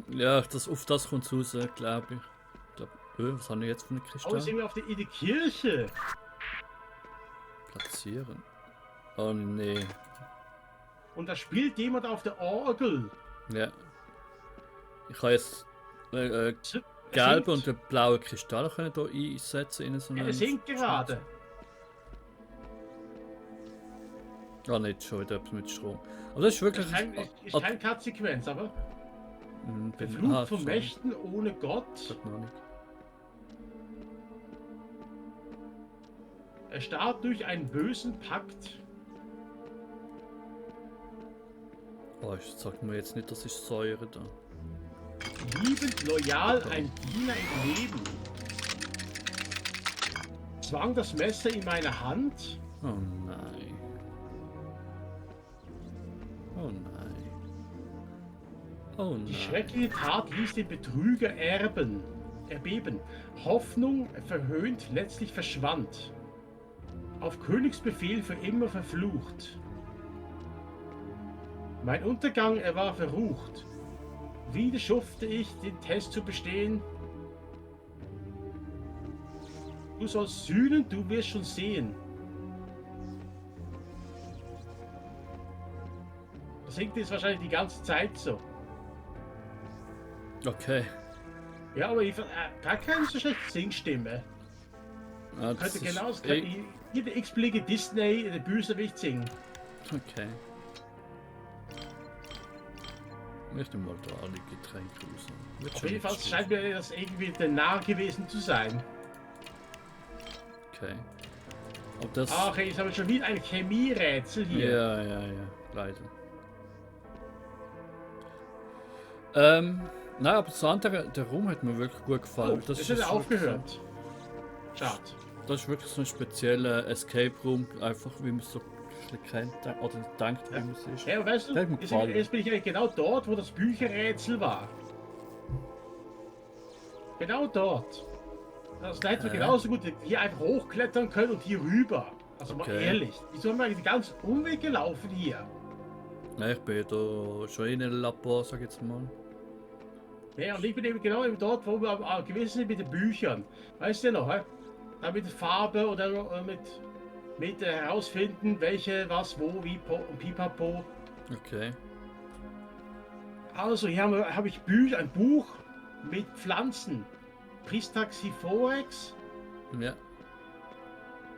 Ja, auf das kommt es raus, glaube ich. Was haben wir jetzt für einen Oh, Kristall? sind wir in die Kirche. Platzieren. Oh nee. Und da spielt jemand auf der Orgel. Ja. Ich habe jetzt Er gelbe singt. und blaue Kristalle können hier einsetzen in so Ja, er einen singt Schnitzel. gerade. Ah, nicht schon wieder etwas mit Strom. Aber das ist wirklich. Ist kein Cut-Sequenz, aber Bin, verflucht von sorry. Mächten ohne Gott. Grad noch nicht. Er starrt durch einen bösen Pakt. Oh, ich sag mir jetzt nicht, das ist Säure da. Liebend loyal ein Diener im Leben. Zwang das Messer in meine Hand. Oh nein. Oh nein. Oh Die nein. schreckliche Tat ließ den Betrüger erbeben. Hoffnung verhöhnt, letztlich verschwand. Auf Königsbefehl für immer verflucht. Mein Untergang, er war verrucht. Wieder schaffte ich, den Test zu bestehen. Du sollst sühnen, du wirst schon sehen. Das singt jetzt wahrscheinlich die ganze Zeit so. Okay. Ja, aber gar keine so schlechte Singstimme. Ah, das Könnte ist genauso eh- jeder x-beliebige Disney der Bösewicht singen. Okay. Ich nehme mal da alle Getränke raus. Wird Auf schon jeden Fall nicht scheint mir das irgendwie der Narr gewesen zu sein. Okay. Ob das. Ach, jetzt haben wir schon wieder ein Chemierätsel hier. Ja, leider. Nein, aber das andere, der Raum hat mir wirklich gut gefallen. Oh, das hat er aufgehört. Schade. Das ist wirklich so ein spezieller Escape Room, einfach wie man es so ein bisschen kennt oder denkt, wie man es ist. Ja, weißt du, Der hat mir gefallen. jetzt bin ich eigentlich genau dort, wo das Bücherrätsel war. Genau dort. Also, da hätten wir genauso gut hier einfach hochklettern können und hier rüber. Also mal Okay. ehrlich, wieso haben wir eigentlich den ganzen Umweg gelaufen hier? Nein, ich bin da schon in einem Labor, sag ich jetzt mal. Ja, und ich bin eben genau eben dort, wo wir gewesen sind mit den Büchern. Weißt du noch, hä? Da mit der Farbe oder mit herausfinden, welche, was, wo, wie, und pipapo. Okay. Also, hier habe ich ein Buch mit Pflanzen. Pristaxiphorex, Ja.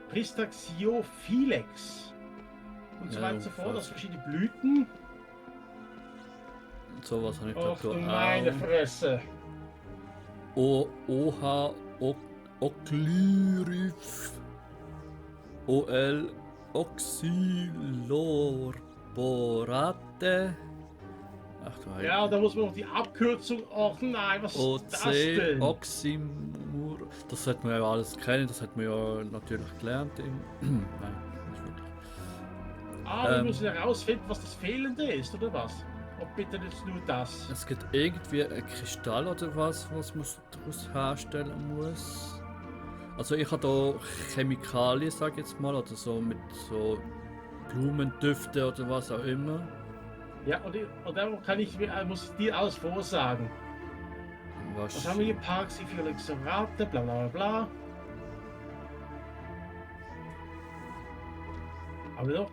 Pristaxiophylex und so Ja, weiter und so fort. was. Das verschiedene Blüten. Sowas habe ich Ach du glaube meine da Fresse. auch. OH Oclyrif OL Oxylorborate. Ach du Heilige. Ja, da muss man noch die Abkürzung. Ach nein, was ist das OC denn? Oxymur. Das hat man ja alles kennen, das hat man ja natürlich gelernt. Nein, nicht wirklich. Aber wir müssen herausfinden, was das Fehlende ist, oder was? Ob bitte jetzt nur das. Es gibt irgendwie ein Kristall oder was man daraus herstellen muss. Also ich habe da Chemikalien, sag ich jetzt mal, oder so mit so Blumendüfte oder was auch immer. Ja, und dann muss ich dir alles vorsagen. Was haben wir hier? Parxiphyloxorate, bla bla bla. Aber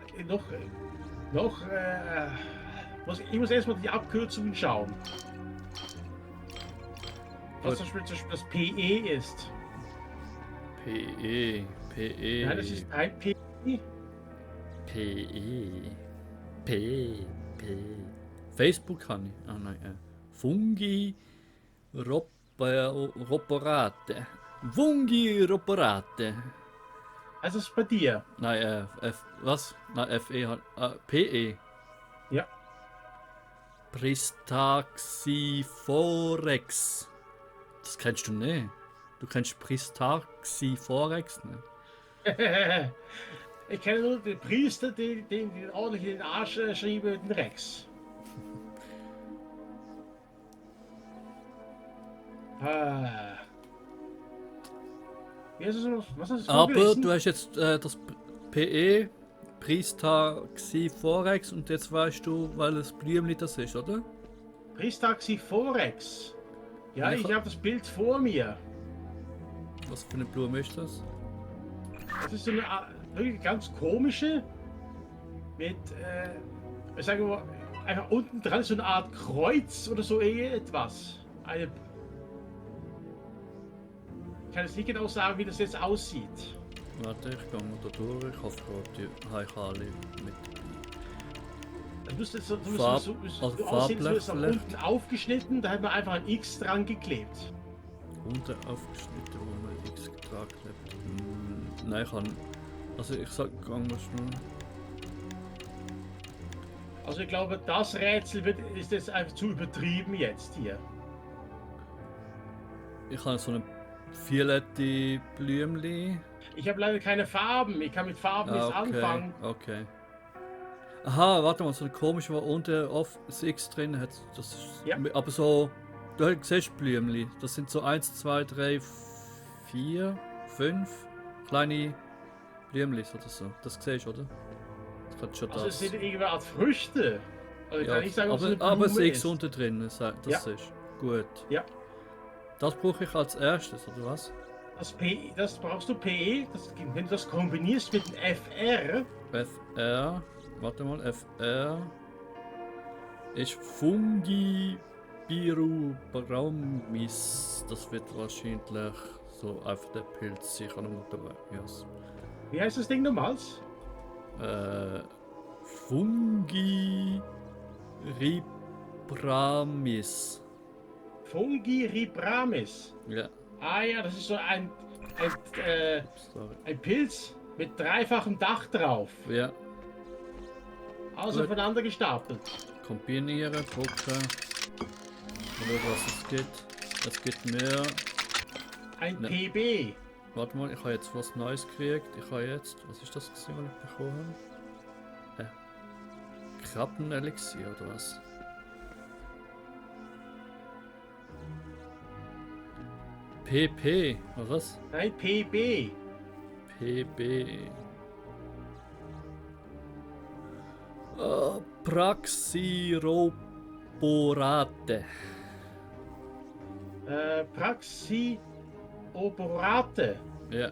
ich muss erstmal die Abkürzungen schauen. Was zum Beispiel das PE ist. PE. Nein, das ist ein PE. PE. Facebook kann ich. Ah nein. Fungi Roporate. Fungi Roporate. Also das ist bei dir. Nein, was? Nein, FE. PE. Ja. Pristaxiphorex. Das kennst du nicht. Du kennst Pristaxiphorex nicht. Ich kenne nur den Priester, den ordentlich in den Arsch schrieben, den Rex. Was hast du Aber vorgelesen? du hast jetzt das PE, Pristaxiphorex, und jetzt weißt du, weil es Blümli das ist, oder? Pristaxiforex. Ja, ich habe das Bild vor mir. Was für eine Blume ist das? Das ist so eine wirklich ganz komische. Mit, sagen wir mal, einfach unten dran ist so eine Art Kreuz oder so etwas. Ich kann jetzt nicht genau sagen, wie das jetzt aussieht. Warte, ich gehe mal da durch. Ich hoffe, die habe ich alle mit. Das müsste so, Also aussehen, so ist nach Farbblech unten aufgeschnitten, da hat man einfach ein X dran geklebt. Unten aufgeschnitten, wo man X dran klebt. Nein, ich kann. Also ich sag, gang mal schnell. Also ich glaube, das Rätsel ist jetzt einfach zu übertrieben jetzt hier. Ich habe so eine violette Blümli. Ich habe leider keine Farben, ich kann mit Farben nichts anfangen. Okay. Aha, warte mal, so eine komische, wo unten auf das X drin hat. Das ist, Ja. Aber so, du siehst Blümli. Das sind so 1, 2, 3, 4, 5 kleine Blümlis oder so. Das siehst du, oder? Das kann schon Also es das. sind irgendeine Art Früchte. Also ich kann nicht sagen, ob es eine aber das Blume X ist. unten drin, das Ja. siehst du. Gut. Ja. Das brauche ich als erstes, oder was? Das brauchst du PE, wenn du das kombinierst mit dem FR. FR. Warte mal, FR. Ist Fungibirubramis. Das wird wahrscheinlich so einfach der Pilz sicher noch dabei. Yes. Wie heißt das Ding nochmals? Fungiribramis. Fungiribramis. Ja, Ah ja, das ist so sorry. ein Pilz mit dreifachem Dach drauf. Ja, Also Gut. aufeinander gestapelt. kombinieren, drucken. Oder was es gibt. Es gibt mehr. Ein Ne. PB. Warte mal, ich habe jetzt was Neues gekriegt. Ich habe jetzt. Was ist das gewesen, was ich bekommen habe? Krabbenelixier oder was? PP, oder was? Nein, PB. PB. Praxiroborate. Praxioborate. Ja.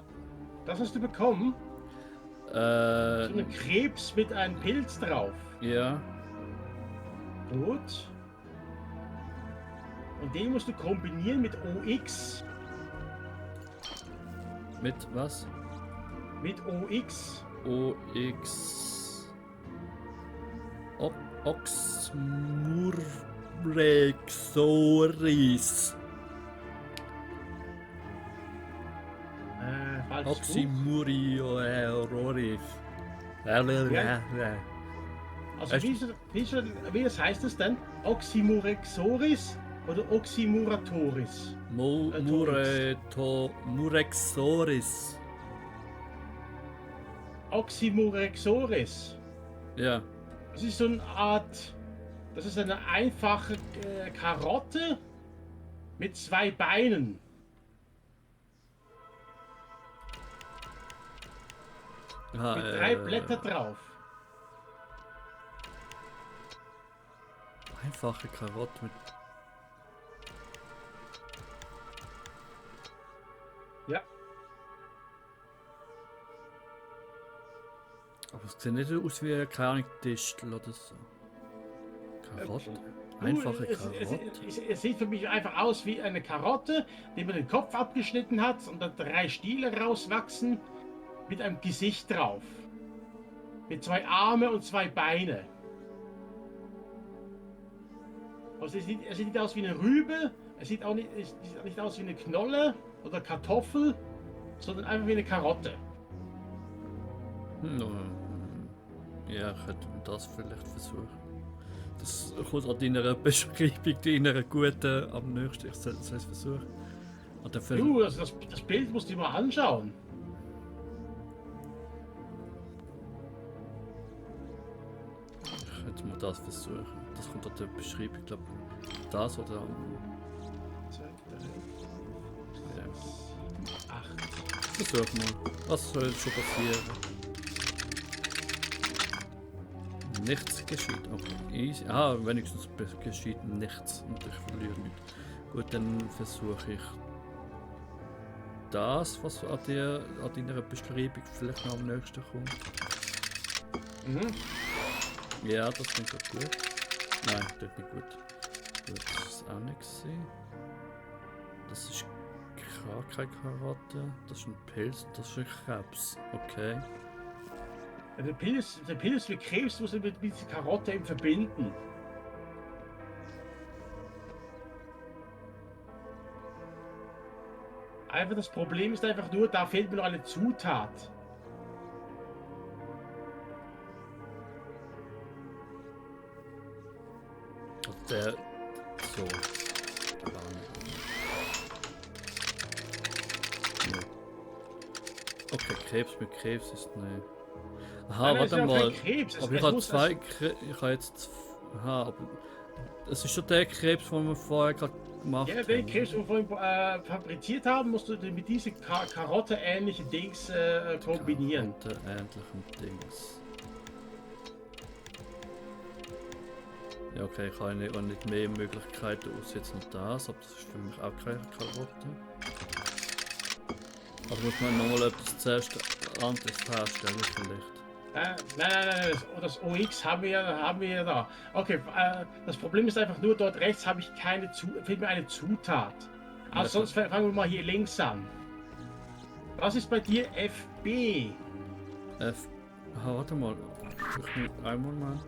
Das hast du bekommen? So ein Krebs mit einem Pilz drauf. Ja. Gut. Und den musst du kombinieren mit OX. Mit was? Mit OX. OX. Oxmurrexoris. Falsches Buch. Oxymurioeroris. Also wie das heißt es denn? Oxymurexoris oder Oxymuratoris? Murexoris. Oxymurexoris. Ja. Das ist so eine Art, das ist eine einfache Karotte mit zwei Beinen. Ah, Mit drei Blätter drauf. Einfache Karotte mit. Ja. Aber es sieht nicht aus wie keine Ahnung, Distel oder so. Karotte? Einfache Karotte? Es sieht für mich einfach aus wie eine Karotte, die man den Kopf abgeschnitten hat und dann 3 Stiele rauswachsen mit einem Gesicht drauf. Mit 2 Arme und 2 Beine. Also es sieht nicht aus wie eine Rübe, es sieht auch nicht aus wie eine Knolle oder Kartoffel, sondern einfach wie eine Karotte. Ja, ich hätte das vielleicht versuchen. Das kommt an deiner Beschreibung, deiner guten am nächsten. Ich soll es versuchen. Und dann Du, also das Bild musst du dir mal anschauen. Ich hätte mal das versuchen. Das kommt an der Beschreibung, glaube ich. Das oder. 2, 3, Ja. 8. Versuch mal. Was soll schon passieren? Nichts geschieht. Okay, easy. Ah, wenigstens geschieht nichts und ich verliere nicht. Gut, dann versuche ich das, was an deiner Beschreibung vielleicht noch am nächsten kommt. Mhm. Ja, das klingt auch gut. Nein, das nicht gut. Gut, das ist auch nicht gesehen. Das ist keine Karotte. Das ist ein Pilz. Das ist ein Krebs. Okay. Der Pilz wie Krebs muss man mit dieser Karotte eben verbinden. Einfach das Problem ist einfach nur, da fehlt mir noch eine Zutat. Und der. So. Nee. Okay, Krebs mit Krebs ist ne. Aha, Nein, es ist warte ja mal. kein Krebs. Aber ich habe zwei ich habe jetzt. Aha, aber. Es ist schon der Krebs, den wir vorher gerade gemacht Ja, haben. den Krebs, den wir vorhin fabriziert haben, musst du mit dieser Karotte-ähnlichen Dings kombinieren. Ähnlichen Dings. Ja, okay, ich habe nicht mehr Möglichkeiten aus jetzt noch das, aber das ist für mich auch keine Karotte. Also muss man nochmal etwas zuerst anderes herstellen vielleicht. Nein, das OX haben wir ja da. Okay, das Problem ist einfach nur, dort rechts habe ich fehlt mir eine Zutat. Also sonst fangen wir mal hier links an. Was ist bei dir FB? Warte mal. Einen Moment.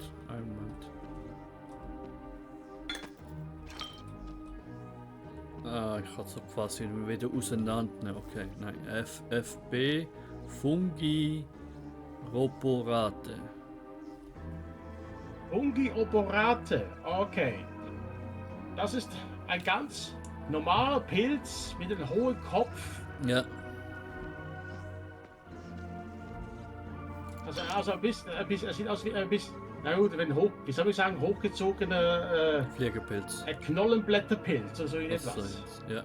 Ah, ich kann es so quasi wieder auseinandernehmen. Okay, nein. FB Fungi Roborate. Fungi operate. Okay. Das ist ein ganz normaler Pilz mit einem hohen Kopf. Ja. Also ein bisschen, es sieht aus wie ein bisschen, na gut, wie soll ich sagen, hochgezogener Fliegerpilz. Knollenblätterpilz oder so etwas. Ja.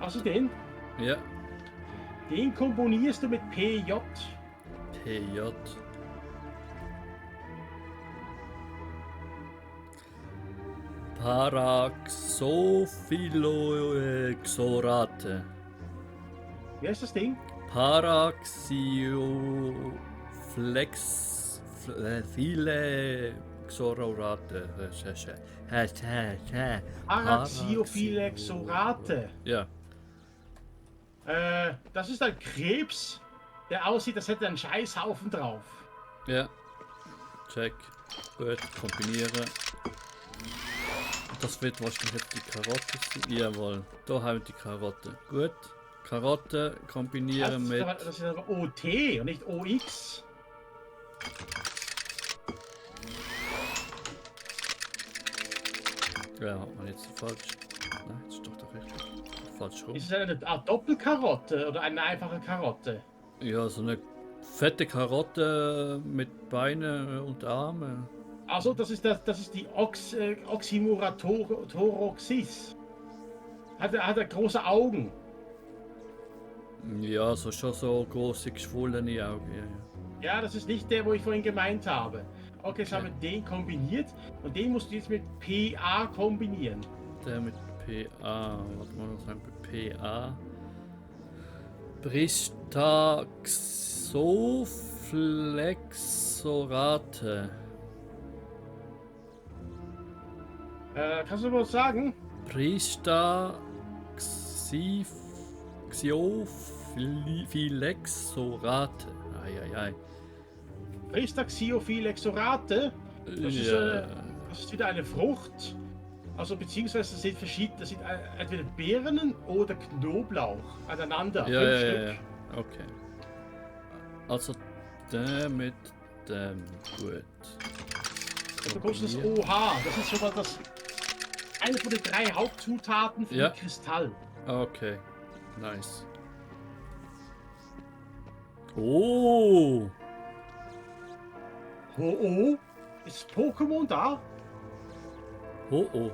Hast du den? Ja. Den komponierst du mit PJ. PJ. Paraxophiloxorate. Wie heißt das Ding? Paraxiophilexorate. Paraxiophilexorate. Ja. Das ist ein Krebs, der aussieht, als hätte er einen Scheißhaufen drauf. Ja. Check. Gut, kombinieren. Das wird wahrscheinlich jetzt die Karotte sein. Jawohl, da haben wir die Karotte. Gut. Karotte kombinieren mit. Das ist aber OT und nicht OX. Ja, hat man jetzt falsch. Nein, das ist doch der richtig. Falsch rum. Ist es eine Art Doppelkarotte oder eine einfache Karotte? Ja, so eine fette Karotte mit Beinen und Armen. Also das ist die Oxymuratoxis. Hat er große Augen? Ja, so schon so große geschwollene Augen. Ja, ja. Ja, das ist nicht der, wo ich vorhin gemeint habe. Okay, jetzt Okay. haben wir den kombiniert und den musst du jetzt mit PA kombinieren. Der mit PA. Warte mal, was haben wir? PA. Bristaxoflexorate. Kannst du mal sagen? Bristaxiophilexorate. Eieiei. Pristaxiophilexorate. Das Ja. ist wieder eine Frucht. Also beziehungsweise das sind entweder Beeren oder Knoblauch aneinander. Ja, 5 ja, Stück. ja. Okay. Also der mit dem. Gut. Und du bekommst das OH. Das ist schon mal eine von den 3 Hauptzutaten für Ja. den Kristall. Okay. Nice. Oh! Oh. Ist Pokémon da? Oh.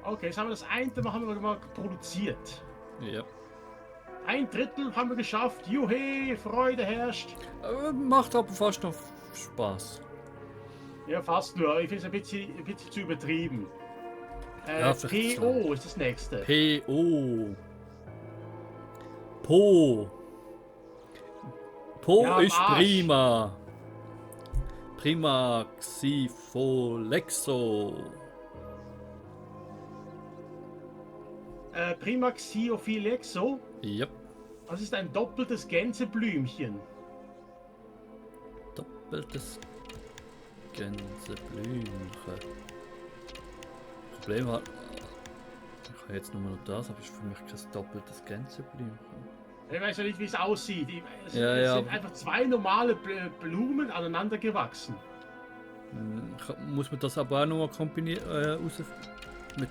Okay, jetzt haben wir das eine, haben wir mal produziert. Ja. Ein Drittel haben wir geschafft. Juhe, Freude herrscht. Macht aber fast noch Spaß. Ja, fast nur. Ich finde es ein bisschen zu übertrieben. Ja, vielleicht PO ist das nächste. PO. Po. Po Ja, am ist Arsch. prima. Prima Xifolexo. Prima Xiophilexo. Yep. Das ist ein doppeltes Gänseblümchen. Doppeltes Gänseblümchen. Problem hat. Ich habe jetzt nur noch das, aber ist für mich kein doppeltes Gänseblümchen. Ich weiß ja nicht, wie es aussieht. Es Ja, sind einfach zwei normale Blumen aneinander gewachsen. Muss man das aber auch nochmal kombinieren? Mit.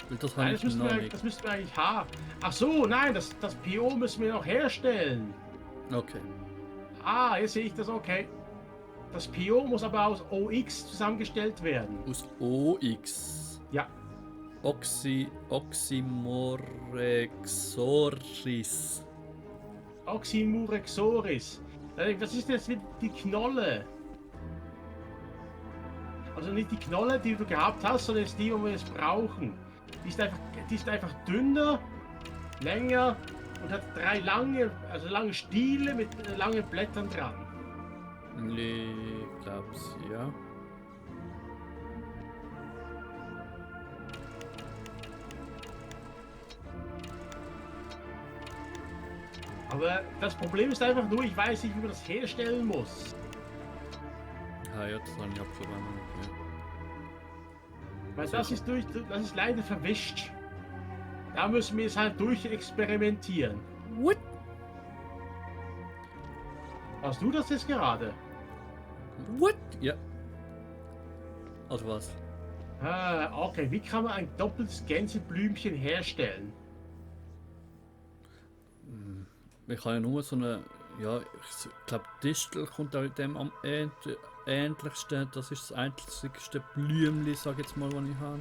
Weil das habe Nein, ich noch nicht. das müssten wir eigentlich haben. Ach so, nein, das PO müssen wir noch herstellen. Okay. Ah, jetzt sehe ich das, okay. Das PO muss aber aus OX zusammengestellt werden. Aus OX. Ja. Oxymorexoris. Oxymurexoris. Was ist jetzt mit die Knolle? Also nicht die Knolle, die du gehabt hast, sondern jetzt die, wo wir jetzt brauchen. Die ist einfach dünner, länger und hat drei lange Stiele mit langen Blättern dran. Ich glaub's, ja. Aber das Problem ist einfach nur, ich weiß nicht, wie man das herstellen muss. Ja, jetzt habe ich absolut nicht. Weil das ist leider verwischt. Da müssen wir es halt durchexperimentieren. What? Hast du das jetzt gerade? What? Ja. Also was? Ah, okay. Wie kann man ein doppeltes Gänseblümchen herstellen? Ich habe ja nur so eine. Ja, ich glaube, Distel kommt auch dem am ähnlichsten. Das ist das einzigste Blümchen, sag ich jetzt mal, was ich habe.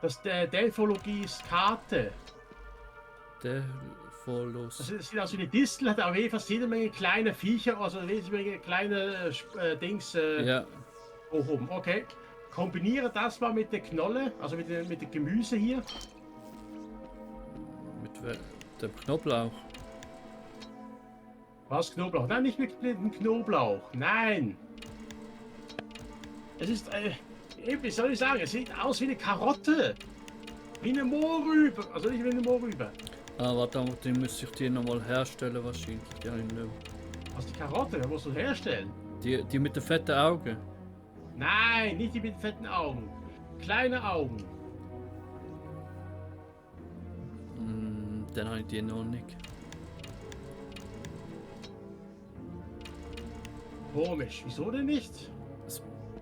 Das ist der Delphologie-Skate. Delpholos. Das ist also eine Distel, hat auf jeden Fall jede Menge kleine Viecher, also jede Menge kleine Dings Ja. oben. Okay. Kombiniere das mal mit der Knolle, also mit dem Gemüse hier. Mit dem Knoblauch. Was, Knoblauch? Nein, nicht mit dem Knoblauch. Nein. Es ist, wie soll ich sagen, es sieht aus wie eine Karotte. Wie eine Mohrrübe. Also nicht wie eine Mohrrübe. Ah, warte, den müsste ich die nochmal herstellen wahrscheinlich. Die habe ich nicht. Was, die Karotte? Da musst du herstellen. Die mit den fetten Augen. Nein, nicht die mit fetten Augen. Kleine Augen. Dann habe ich die noch nicht. Komisch. Wieso denn nicht?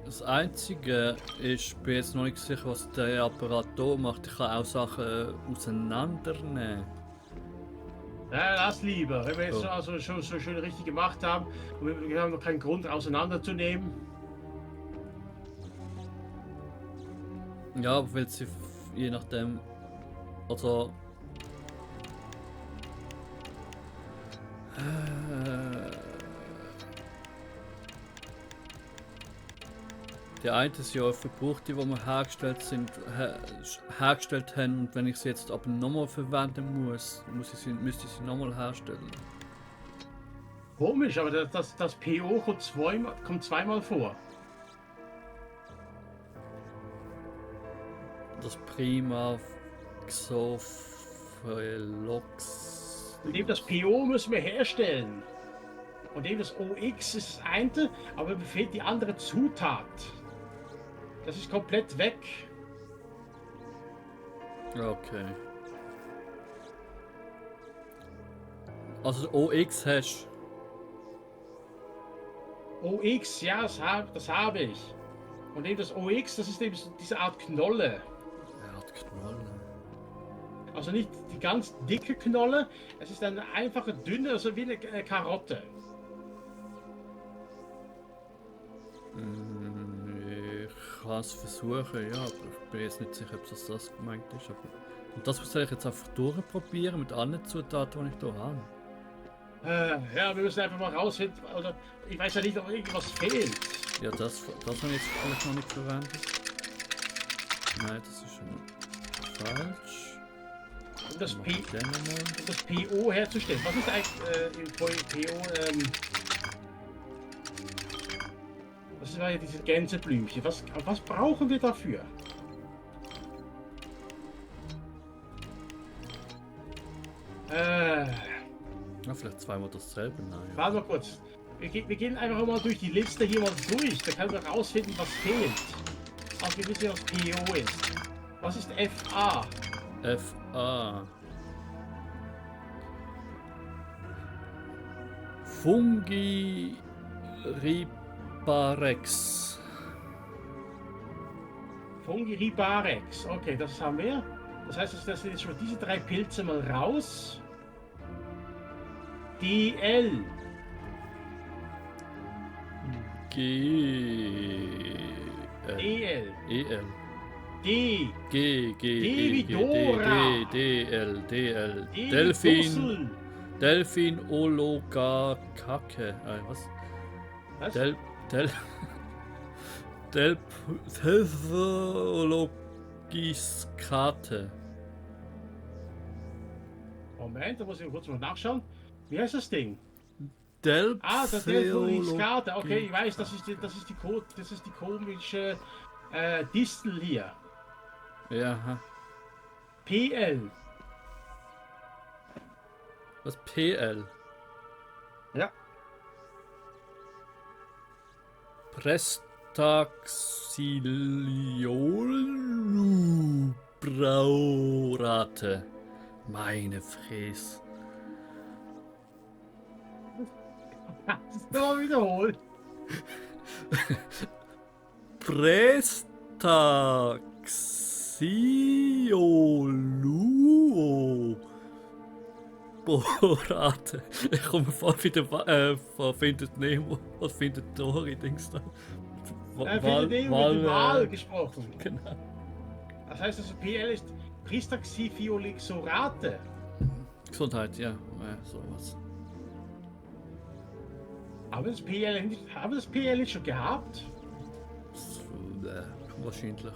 Das Einzige ist, ich bin jetzt noch nicht sicher, was der Apparat hier macht. Ich kann auch Sachen auseinandernehmen. Ja, lass lieber. Wenn wir jetzt Oh. also schon so schön richtig gemacht haben und wir haben noch keinen Grund auseinanderzunehmen. Ja, weil sie je nachdem. Also. Die eine ist ja Verbrauchte, die wir hergestellt haben, und wenn ich sie jetzt aber nochmal verwenden müsste ich sie nochmal herstellen. Komisch, aber das PO kommt zweimal vor. Das Prima Xophelox. Und eben das PO müssen wir herstellen. Und eben das OX ist das eine, aber mir fehlt die andere Zutat. Das ist komplett weg. Okay. Also das OX hast OX, ja, das habe ich. Und eben das OX, das ist eben diese Art Knolle. Er hat Knollen. Also nicht die ganz dicke Knolle, es ist eine einfache, dünne, also wie eine Karotte. Ich kann es versuchen, ja, aber ich bin jetzt nicht sicher, ob das gemeint ist. Aber Und das muss ich jetzt einfach durchprobieren mit allen Zutaten, die ich hier habe. Ja, wir müssen einfach mal rausfinden, oder ich weiß ja nicht, ob irgendwas fehlt. Ja, das habe ich jetzt vielleicht noch nicht verwendet. Nein, das ist schon falsch. Um das, Dann P mache ich den nochmal. um das PO herzustellen. Was ist eigentlich im PO? Das war ja diese Gänseblümchen. Was brauchen wir dafür? Ja, vielleicht zweimal dasselbe. Nein. Warte mal kurz. Wir gehen einfach mal durch die Liste hier mal durch. Da können wir rausfinden, was fehlt. Also wir wissen ja, was PO ist. Was ist FA? FA. Fungiriparex. Fungiriparex. Okay, das haben wir. Das heißt, das sind jetzt schon diese 3 Pilze mal raus. DL. G. EL. EL. D. G. wie D. Dora. D. L. D wie Delfin. Dussel. Delfin Ologakake. Was? Was? Delphologiskate. Moment, da muss ich kurz mal nachschauen. Wie heißt das Ding? Delphologiskate. Ah, das Delphologiskate. Okay, ich weiß, das ist die komische Distel hier. Ja. PL. Was? PL? Ja. Prestaxiliolbraurate. Meine Fräs. Kannst du mal wiederholen? Prestaxioluo-Borate. Ich komme vor wie der Findet Nemo. Was findet Dory, Dings da? Findet eben mit dem Wal gesprochen. Genau. Das heißt, also PL ist Pristaxiphiolixorate. Gesundheit, ja. Sowas. Haben wir das PL nicht schon gehabt? Wahrscheinlich.